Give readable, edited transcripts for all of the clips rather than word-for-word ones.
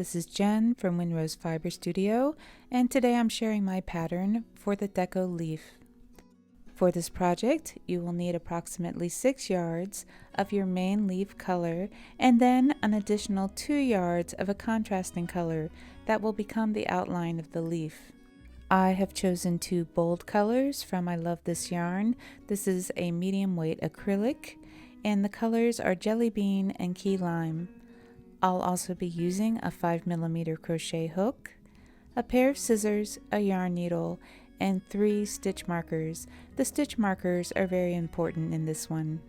this is Jen from Windrose Fiber Studio, and today I'm sharing my pattern for the Deco Leaf. For this project, you will need approximately 6 yards of your main leaf color and then an additional 2 yards of a contrasting color that will become the outline of the leaf. I have chosen 2 bold colors from I Love This Yarn. This is a medium weight acrylic, and the colors are Jelly Bean and Key Lime. I'll also be using a 5mm crochet hook, a pair of scissors, a yarn needle, and 3 stitch markers. The stitch markers are very important in this one.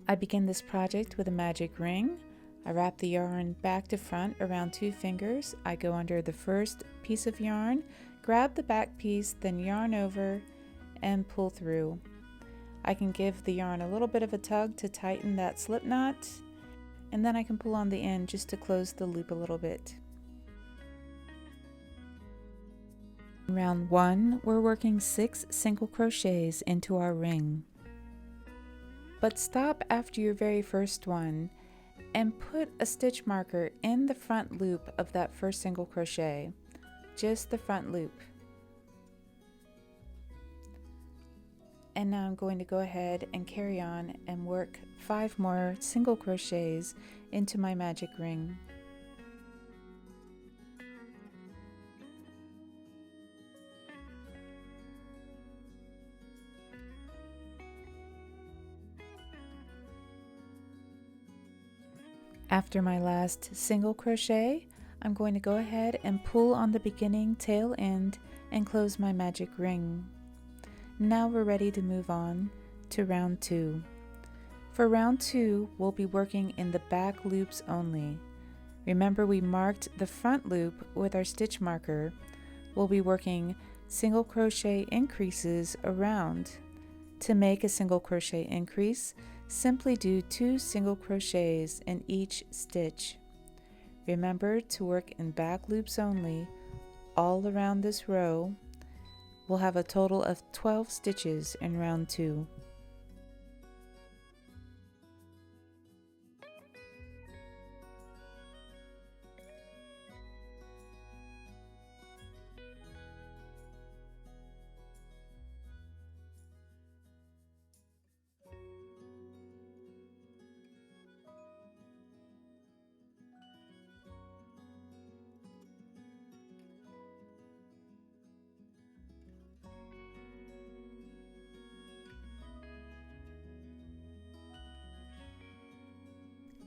I begin this project with a magic ring. I wrap the yarn back to front around 2 fingers. I go under the first piece of yarn, grab the back piece, then yarn over and pull through. I can give the yarn a little bit of a tug to tighten that slip knot, and then I can pull on the end just to close the loop a little bit. In round 1, we're working 6 single crochets into our ring. But stop after your very first one and put a stitch marker in the front loop of that first single crochet, just the front loop. And now I'm going to go ahead and carry on and work 5 more single crochets into my magic ring. After my last single crochet, I'm going to go ahead and pull on the beginning tail end and close my magic ring. Now we're ready to move on to round 2. For round 2, we'll be working in the back loops only. Remember, we marked the front loop with our stitch marker. We'll be working single crochet increases around. To make a single crochet increase, simply do 2 single crochets in each stitch. Remember to work in back loops only all around this row. We'll have a total of 12 stitches in round 2.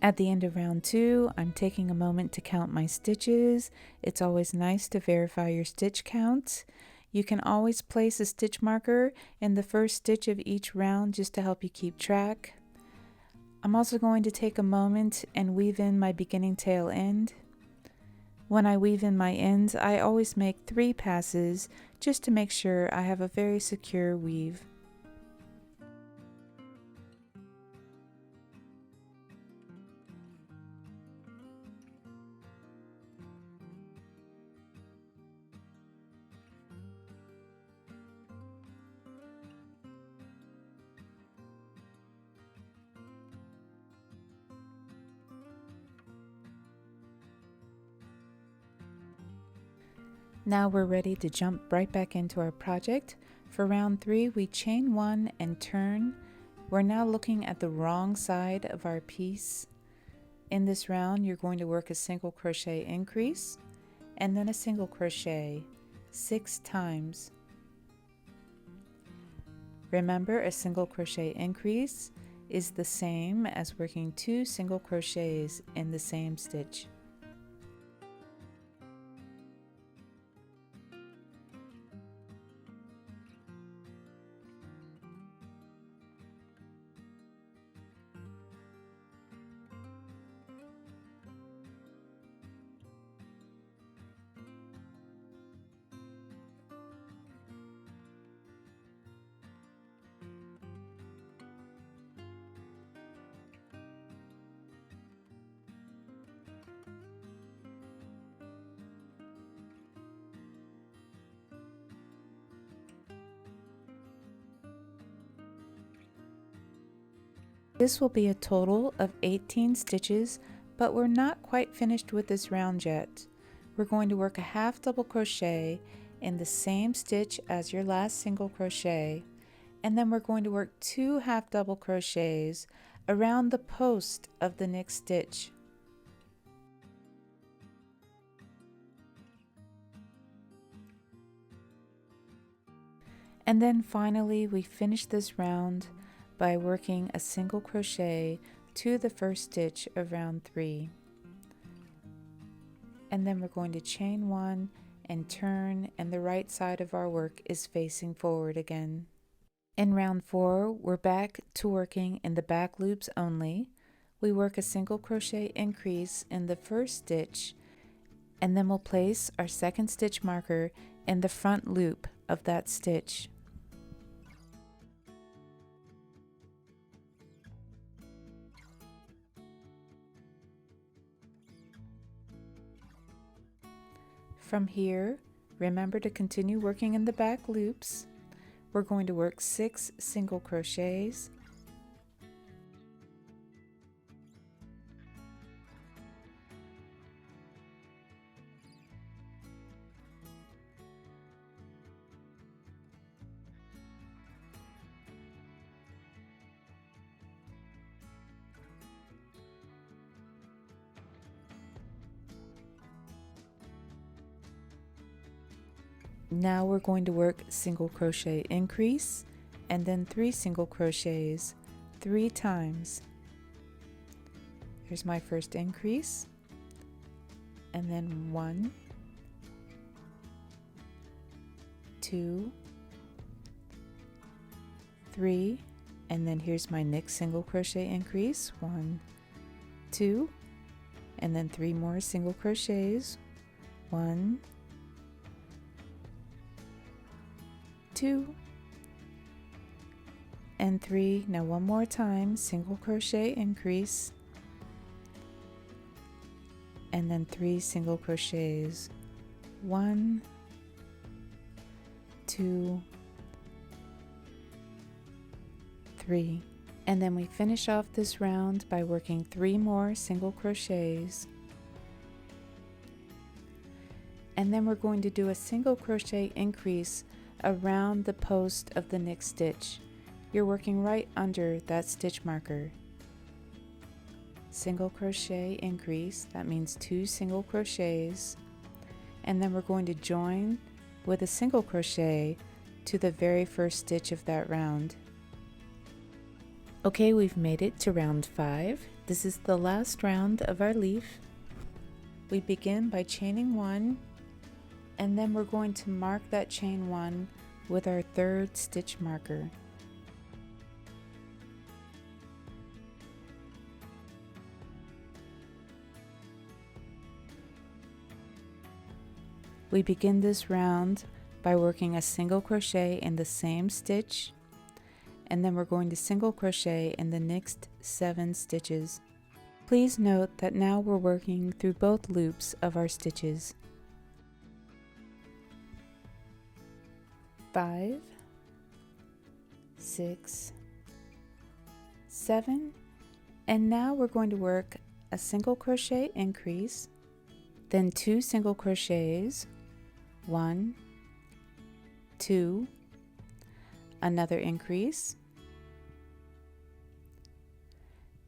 At the end of round 2, I'm taking a moment to count my stitches. It's always nice to verify your stitch count. You can always place a stitch marker in the first stitch of each round just to help you keep track. I'm also going to take a moment and weave in my beginning tail end. When I weave in my ends, I always make 3 passes just to make sure I have a very secure weave. Now we're ready to jump right back into our project. For round 3, we chain 1 and turn. We're now looking at the wrong side of our piece. In this round, you're going to work a single crochet increase and then a single crochet 6 times. Remember, a single crochet increase is the same as working 2 single crochets in the same stitch. This will be a total of 18 stitches, but we're not quite finished with this round yet. we're going to work a half double crochet in the same stitch as your last single crochet, and then we're going to work 2 half double crochets around the post of the next stitch. And then finally we finish this round by working a single crochet to the first stitch of round 3. And then we're going to chain 1 and turn, and the right side of our work is facing forward again. In round 4, we're back to working in the back loops only. We work a single crochet increase in the first stitch, and then we'll place our second stitch marker in the front loop of that stitch. From here, remember to continue working in the back loops. We're going to work 6 single crochets, now we're going to work single crochet increase and then 3 single crochets 3 times. Here's my first increase, and then 1, 2, 3, and then here's my next single crochet increase, 1, 2, and then 3 more single crochets, 1, 2, and 3. Now one more time, single crochet increase, and then 3 single crochets, 1, 2, 3. And then we finish off this round by working 3 more single crochets, and then we're going to do a single crochet increase around the post of the next stitch. You're working right under that stitch marker. Single crochet increase, that means 2 single crochets, and then we're going to join with a single crochet to the very first stitch of that round. Okay, we've made it to round 5. This is the last round of our leaf. We begin by chaining 1, and then we're going to mark that chain 1 with our 3rd stitch marker. We begin this round by working a single crochet in the same stitch, and then we're going to single crochet in the next 7 stitches. Please note that now we're working through both loops of our stitches. 5, 6, 7, and now we're going to work a single crochet increase, then 2 single crochets, 1, 2, another increase,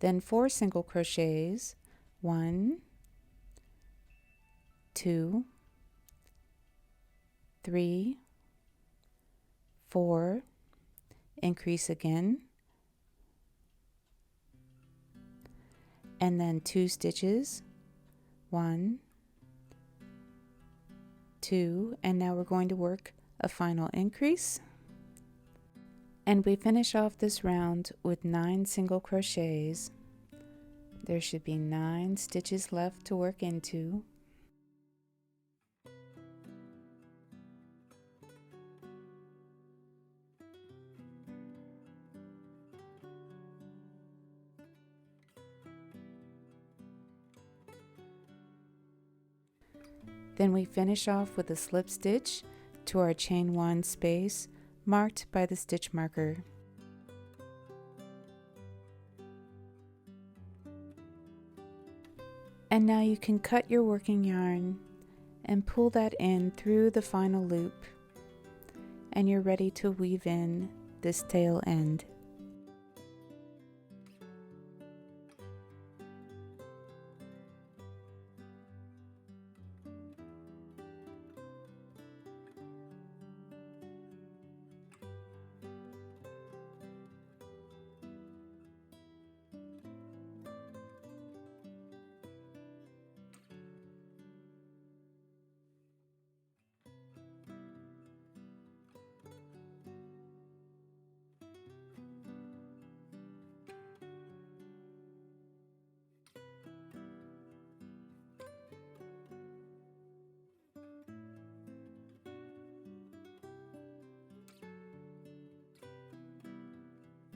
then 4 single crochets, 1, 2, 3, 4, increase again, and then 2 stitches, 1, 2, and now we're going to work a final increase, and we finish off this round with 9 single crochets. There should be 9 stitches left to work into. Then we finish off with a slip stitch to our chain 1 space marked by the stitch marker. And now you can cut your working yarn and pull that in through the final loop, and you're ready to weave in this tail end.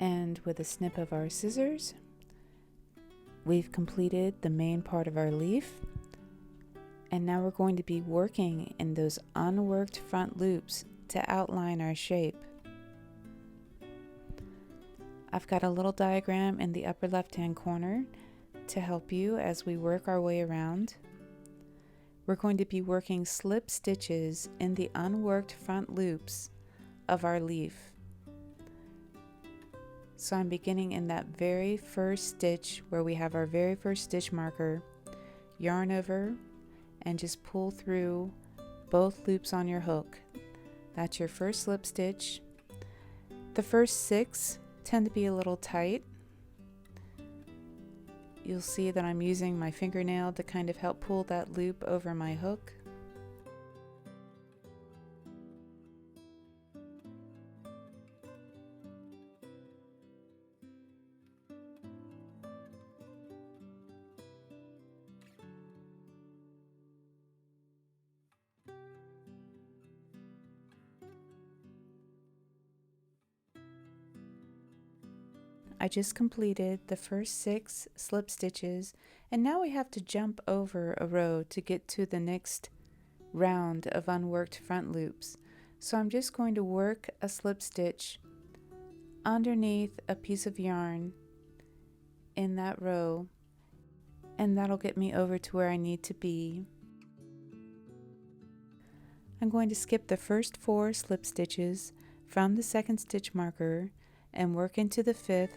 And with a snip of our scissors, we've completed the main part of our leaf. And now we're going to be working in those unworked front loops to outline our shape. I've got a little diagram in the upper left-hand corner to help you as we work our way around. We're going to be working slip stitches in the unworked front loops of our leaf. So I'm beginning in that very first stitch where we have our very first stitch marker, yarn over, and just pull through both loops on your hook. That's your first slip stitch. The first 6 tend to be a little tight. You'll see that I'm using my fingernail to kind of help pull that loop over my hook. I just completed the first 6 slip stitches, and now we have to jump over a row to get to the next round of unworked front loops. So I'm just going to work a slip stitch underneath a piece of yarn in that row, and that'll get me over to where I need to be. I'm going to skip the first 4 slip stitches from the second stitch marker and work into the 5th.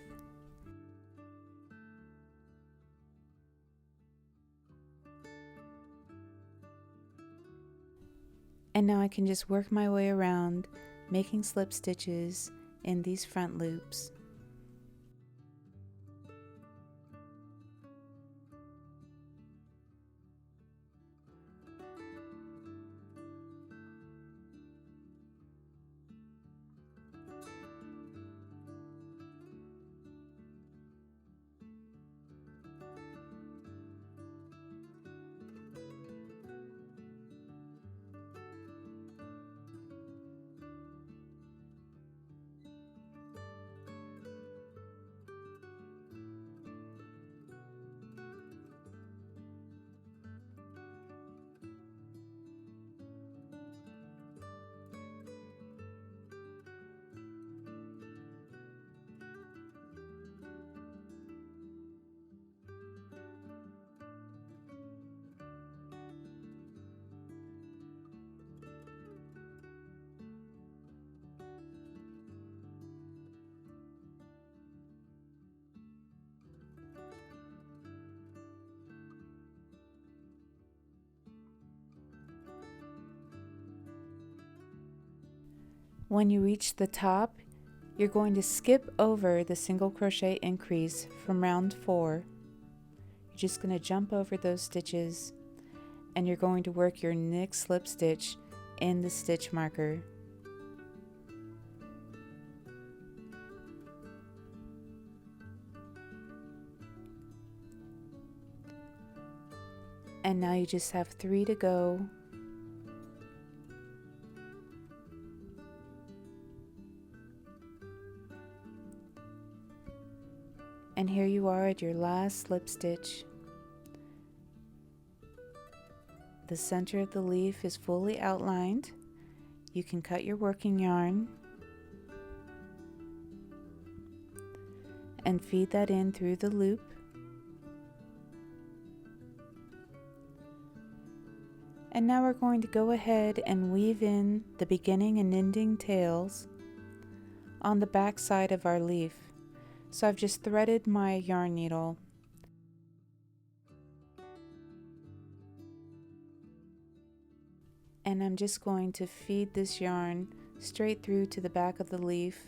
And now I can just work my way around, making slip stitches in these front loops. When you reach the top, you're going to skip over the single crochet increase from round 4. You're just going to jump over those stitches, and you're going to work your next slip stitch in the stitch marker. And now you just have 3 to go. And here you are at your last slip stitch. The center of the leaf is fully outlined. You can cut your working yarn and feed that in through the loop. And now we're going to go ahead and weave in the beginning and ending tails on the back side of our leaf. So I've just threaded my yarn needle and I'm just going to feed this yarn straight through to the back of the leaf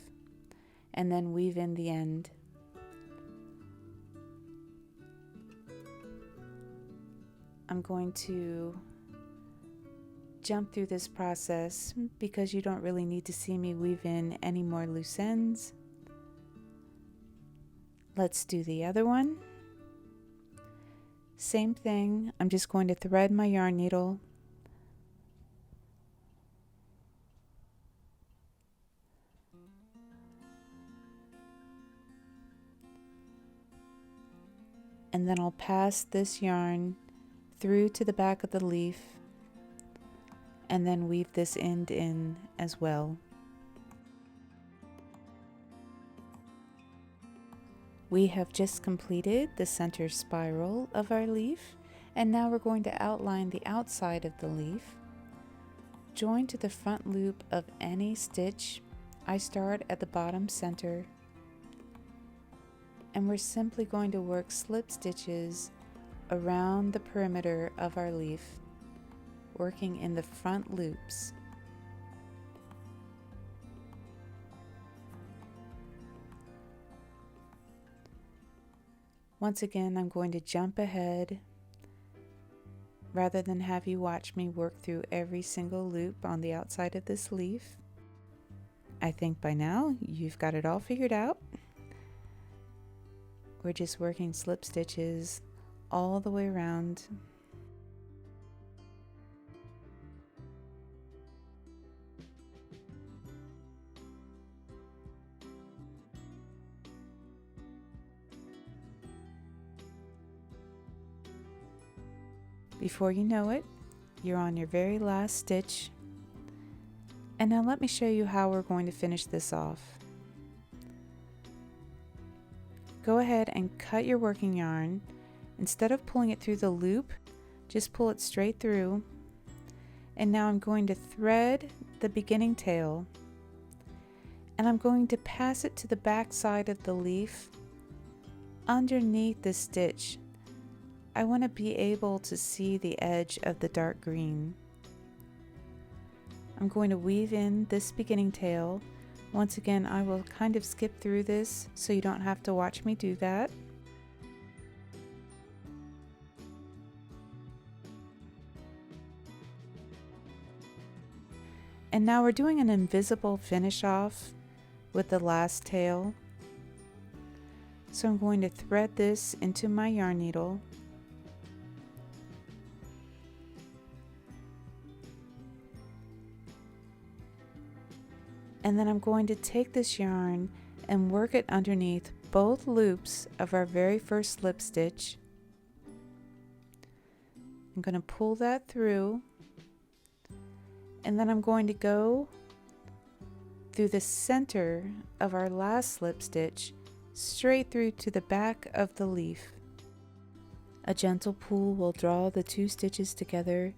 and then weave in the end. I'm going to jump through this process because you don't really need to see me weave in any more loose ends. Let's do the other one. Same thing, I'm just going to thread my yarn needle and then I'll pass this yarn through to the back of the leaf and then weave this end in as well. We have just completed the center spiral of our leaf, and now we're going to outline the outside of the leaf. Join to the front loop of any stitch. I start at the bottom center, and we're simply going to work slip stitches around the perimeter of our leaf, working in the front loops. Once again, I'm going to jump ahead rather than have you watch me work through every single loop on the outside of this leaf. I think by now you've got it all figured out. We're just working slip stitches all the way around. Before you know it, you're on your very last stitch. And now let me show you how we're going to finish this off. Go ahead and cut your working yarn. Instead of pulling it through the loop, just pull it straight through. And now I'm going to thread the beginning tail, and I'm going to pass it to the back side of the leaf underneath the stitch. I want to be able to see the edge of the dark green. I'm going to weave in this beginning tail. Once again, I will kind of skip through this so you don't have to watch me do that. And now we're doing an invisible finish off with the last tail. So I'm going to thread this into my yarn needle. And then I'm going to take this yarn and work it underneath both loops of our very first slip stitch. I'm going to pull that through, and then I'm going to go through the center of our last slip stitch straight through to the back of the leaf. A gentle pull will draw the two stitches together,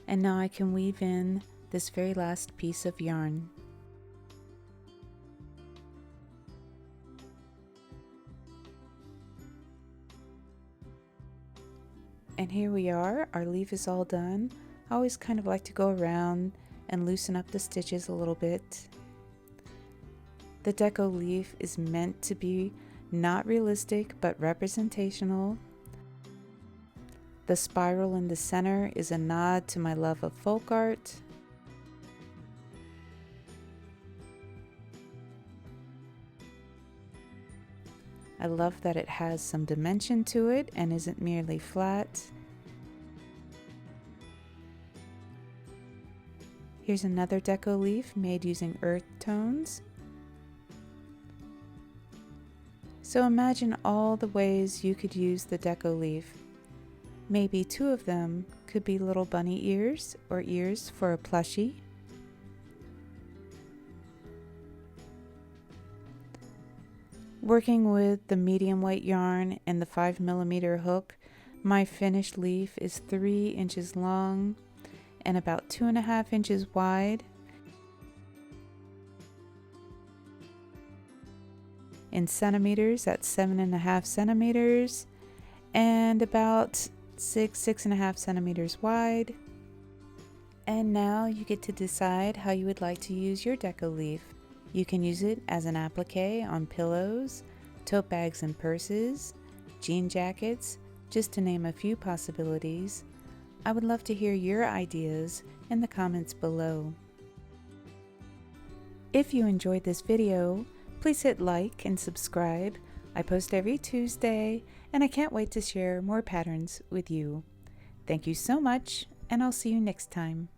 and now I can weave in this very last piece of yarn. And here we are, our leaf is all done. I always kind of like to go around and loosen up the stitches a little bit. The Deco Leaf is meant to be not realistic but representational. The spiral in the center is a nod to my love of folk art. I love that it has some dimension to it and isn't merely flat. Here's another Deco Leaf made using earth tones. So imagine all the ways you could use the Deco Leaf. Maybe two of them could be little bunny ears or ears for a plushie. Working with the medium weight yarn and the 5mm hook, my finished leaf is 3 inches long and about 2.5 inches wide. In centimeters, that's 7.5 centimeters, and about 6.5 centimeters wide. And now you get to decide how you would like to use your Deco Leaf. You can use it as an applique on pillows, tote bags and purses, jean jackets, just to name a few possibilities. I would love to hear your ideas in the comments below. If you enjoyed this video, please hit like and subscribe. I post every Tuesday, and I can't wait to share more patterns with you. Thank you so much, and I'll see you next time.